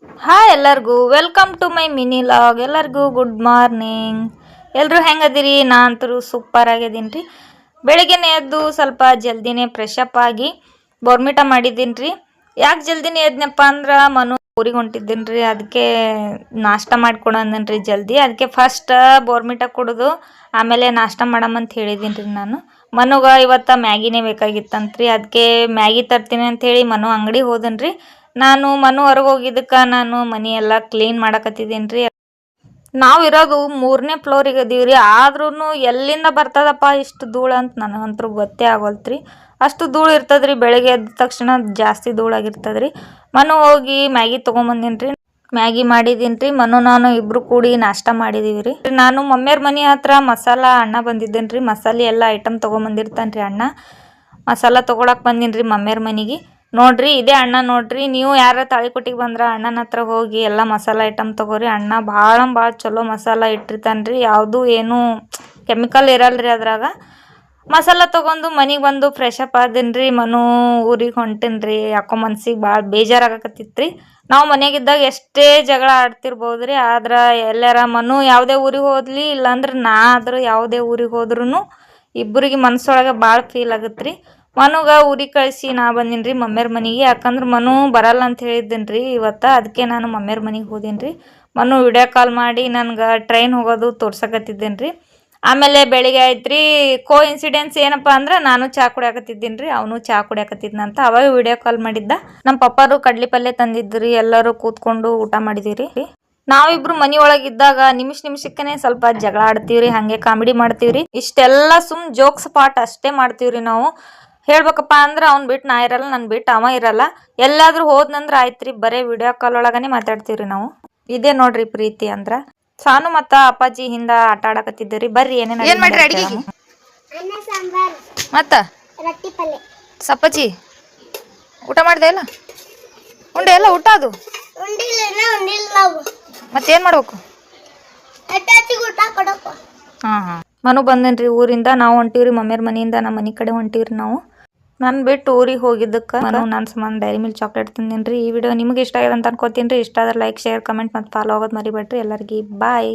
Hi ಎಲ್ಲರಿಗೂ welcome to my mini vlog. ಎಲ್ಲರಿಗೂ good morning. ಎಲ್ಲರೂ ಹೆಂಗದಿರಿ? ನಾನಂತರೂ ಸೂಪರ್ ಆಗಿದ್ದೀನಿ ರೀ. ಬೆಳಗ್ಗೆನೇ ಎದ್ದು ಸ್ವಲ್ಪ ಜಲ್ದಿನೇ ಫ್ರೆಶ್ ಅಪ್ ಆಗಿ ಬೋರ್ಮಿಟ ಮಾಡಿದ್ದೀನಿ ರೀ. ಯಾಕೆ ಜಲ್ದಿನೇ ಎದ್ನಪ್ಪ ಅಂದ್ರೆ ಮನು ಊರಿಗೆ ಹೊಂಟಿದ್ದೀನಿ ರೀ. ಅದಕ್ಕೆ ನಾಷ್ಟ ಮಾಡ್ಕೊಡು ಅಂದನ್ ರೀ ಜಲ್ದಿ. ಅದಕ್ಕೆ ಫಸ್ಟ್ ಬೋರ್ಮಿಟ ಕುಡಿದು ಆಮೇಲೆ ನಾಷ್ಟ ಮಾಡಮ್ಮಂತ ಹೇಳಿದ್ದೀನಿ ರೀ ನಾನು. ಮನುಗೆ ಇವತ್ತು ಮ್ಯಾಗಿನೇ ಬೇಕಾಗಿತ್ತಂತ್ರಿ. ಅದಕ್ಕೆ ಮ್ಯಾಗಿ ತರ್ತೀನಿ ಅಂಥೇಳಿ ಮನು ಅಂಗಡಿಗೆ ಹೋದನ್ ರೀ. ನಾನು ಮನು ಹೊರಗೆ ಹೋಗಿದ್ದಕ್ಕೆ ನಾನು ಮನೆ ಎಲ್ಲ ಕ್ಲೀನ್ ಮಾಡಕತ್ತಿದ್ದೀನಿ ರೀ. ನಾವು ಇರೋದು 3ನೇ ಫ್ಲೋರಿಗೆ ಅದೀವಿ ರೀ. ಆದ್ರೂ ಎಲ್ಲಿಂದ ಬರ್ತದಪ್ಪ ಇಷ್ಟು ಧೂಳು ಅಂತ ನನಗಂತೂ ಗೊತ್ತೇ ಆಗೋಲ್ತ್ರಿ. ಅಷ್ಟು ಧೂಳು ಇರ್ತದ್ರಿ. ಬೆಳಗ್ಗೆ ಎದ್ದ ತಕ್ಷಣ ಜಾಸ್ತಿ ಧೂಳಾಗಿರ್ತದ್ರಿ. ಮನು ಹೋಗಿ ಮ್ಯಾಗಿ ತೊಗೊಂಬಂದಿನಿ ರೀ. ಮ್ಯಾಗಿ ಮಾಡಿದ್ದೀನಿ ರೀ. ಮನು ನಾನು ಇಬ್ರು ಕೂಡಿ ನಾಷ್ಟ ಮಾಡಿದೀವಿ ರೀ. ನಾನು ಮಮ್ಮಿಯವ್ರ ಮನೆ ಹತ್ರ ಮಸಾಲ ಅಣ್ಣ ಬಂದಿದ್ದೇನೆ ರೀ. ಮಸಾಲೆ ಎಲ್ಲ ಐಟಮ್ ತೊಗೊಂಬಂದಿರ್ತಾನೆ ರೀ ಅಣ್ಣ. ಮಸಾಲ ತೊಗೊಳಕ್ಕೆ ಬಂದೀನಿ ರೀ ಮಮ್ಮಿಯವ್ರ ಮನೆಗೆ. ನೋಡ್ರಿ ಇದೇ ಅಣ್ಣ ನೋಡ್ರಿ. ನೀವು ಯಾರ ತಾಳಿಕೊಟ್ಟಿಗೆ ಬಂದ್ರೆ ಅಣ್ಣನ ಹತ್ರ ಹೋಗಿ ಎಲ್ಲ ಮಸಾಲ ಐಟಮ್ ತೊಗೋರಿ. ಅಣ್ಣ ಭಾಳ ಚಲೋ ಮಸಾಲ ಇಟ್ಟಿರ್ತಾನೆ. ಯಾವುದು ಏನು ಕೆಮಿಕಲ್ ಇರಲ್ರಿ ಅದ್ರಾಗ. ಮಸಾಲ ತೊಗೊಂಡು ಮನೆಗೆ ಬಂದು ಫ್ರೆಶ್ ಅಪ್ ಆದೀನಿ ರೀ. ಮನು ಊರಿಗೆ ಹೊಂಟೇನಿ ರೀ. ಯಾಕೋ ಮನ್ಸಿಗೆ ಭಾಳ ಬೇಜಾರಾಗಕತ್ತಿತ್ತು ರೀ. ನಾವು ಮನೆಯಾಗಿದ್ದಾಗ ಎಷ್ಟೇ ಜಗಳ ಆಡ್ತಿರ್ಬೋದು ರೀ. ಆದ್ರೆ ಎಲ್ಲಾರ ಮನು ಯಾವುದೇ ಊರಿಗೆ ಹೋದ್ಲಿ ಇಲ್ಲಾಂದ್ರೆ ನಾ ಆದರೂ ಯಾವುದೇ ಊರಿಗೆ ಹೋದ್ರೂ ಇಬ್ಬರಿಗೆ ಮನಸ್ಸೊಳಗೆ ಭಾಳ ಫೀಲ್ ಆಗುತ್ತೆ ರೀ. ಮನುಗೆ ಊರಿಗೆ ಕಳಿಸಿ ನಾ ಬಂದೀನಿ ರೀ ಮಮ್ಮಿಯವ್ರ ಮನೆಗೆ. ಯಾಕಂದ್ರೆ ಮನು ಬರಲ್ಲ ಅಂತ ಹೇಳಿದ್ದೀನಿ ರೀ ಇವತ್ತು. ಅದಕ್ಕೆ ನಾನು ಮಮ್ಮಿಯವ್ರ ಮನೆಗೆ ಹೋದೀನಿ ರೀ. ಮನು ವಿಡಿಯೋ ಕಾಲ್ ಮಾಡಿ ನನಗೆ ಟ್ರೈನ್ ಹೋಗೋದು ತೋರ್ಸಕತ್ತಿದ್ದೇನೆ ರೀ. ಆಮೇಲೆ ಬೆಳಿಗ್ಗೆ ಆಯ್ತು ರೀ. ಇನ್ಸಿಡೆನ್ಸ್ ಏನಪ್ಪ ಅಂದ್ರೆ ನಾನು ಚಾ ಕುಡಿಯಾಕತ್ತಿದ್ದೀನಿ ರೀ. ಅವನು ಚಾ ಕುಡಿಯಾಕತ್ತಿದ್ನಂತ. ಅವಾಗ ವಿಡಿಯೋ ಕಾಲ್ ಮಾಡಿದ್ದ. ನಮ್ಮ ಪಪ್ಪರು ಕಡ್ಲಿ ಪಲ್ಯ ತಂದಿದ್ರಿ. ಎಲ್ಲರೂ ಕೂತ್ಕೊಂಡು ಊಟ ಮಾಡಿದೀವಿ ರೀ. ನಾವಿಬ್ರು ಮನೆಯೊಳಗಿದ್ದಾಗ ನಿಮಿಷಕ್ಕೇ ಸ್ವಲ್ಪ ಜಗಳ ಆಡ್ತೀವ್ರಿ. ಹಾಗೆ ಕಾಮಿಡಿ ಮಾಡ್ತೀವ್ರಿ. ಇಷ್ಟೆಲ್ಲ ಜೋಕ್ಸ್ ಪಾರ್ಟ್ ಅಷ್ಟೇ ಮಾಡ್ತೀವ್ರಿ ನಾವು. ಹೇಳ್ಬೇಕಪ್ಪ ಅಂದ್ರೆ ಅವ್ನು ಬಿಟ್ಟು ನಾ ಇರಲ್ಲ, ನನ್ನ ಬಿಟ್ಟು ಅವ ಇರಲ್ಲ. ಎಲ್ಲಾದ್ರೂ ಹೋದ್ನಂದ್ರೆ ಆಯ್ತು ರೀ. ಬರೀ ವಿಡಿಯೋ ಕಾಲ್ ಒಳಗನೆ ಮಾತಾಡ್ತೀವ್ರಿ ನಾವು. ಇದೇ ನೋಡ್ರಿ ಪ್ರೀತಿ ಅಂದ್ರೆ. ಸಾನು ಮತ್ತ ಅಪ್ಪಾಜಿ ಹಿಂದ ಆಟ ಆಡಕತ್ತಿದ್ದೀರಿ. ಬರ್ರಿ ಏನೇನು ಮಾಡ್ರಿ ಅಡಿಗೆ. ಮತ್ತ ಸಪ್ಪಚ್ಚಿ ಊಟ ಮಾಡ್ದೆ ಇಲ್ಲ? ಉಂಡೆ ಎಲ್ಲ ಊಟ ಅದು ಮತ್ತೇನ್ ಮಾಡ್ಬೇಕು? ಹಾಂ ಮನು ಬಂದೇನ್ರಿ ಊರಿಂದ. ನಾವು ಹೊಂಟಿವ್ರಿ ಮಮ್ಮಿಯವ್ರ ಮನೆಯಿಂದ ನಮ್ಮ ಮನೆ ಕಡೆ ಹೊಂಟಿವ್ರಿ ನಾವು. ನಾನು ಬಿಟ್ಟು ಊರಿಗೆ ಹೋಗಿದ್ದಕ್ಕೆ ನಾನು ನನ್ನ ಸಂಬಂಧ ಡೈರಿ ಮಿಲ್ಕ್ ಚಾಕ್ಲೇಟ್ ತಿಂದೇನಿ ರೀ. ಈ ವಿಡಿಯೋ ನಿಮಗೆ ಇಷ್ಟ ಆಗಿದೆ ಅಂತ ಅನ್ಕೋತೀನಿ ರೀ. ಇಷ್ಟ ಆದ್ರೆ ಲೈಕ್, ಶೇರ್, ಕಮೆಂಟ್ ಮತ್ತು ಫಾಲೋ ಆಗೋದು ಮರಿಬೇಡ್ರಿ. ಎಲ್ಲರಿಗೂ ಬಾಯ್.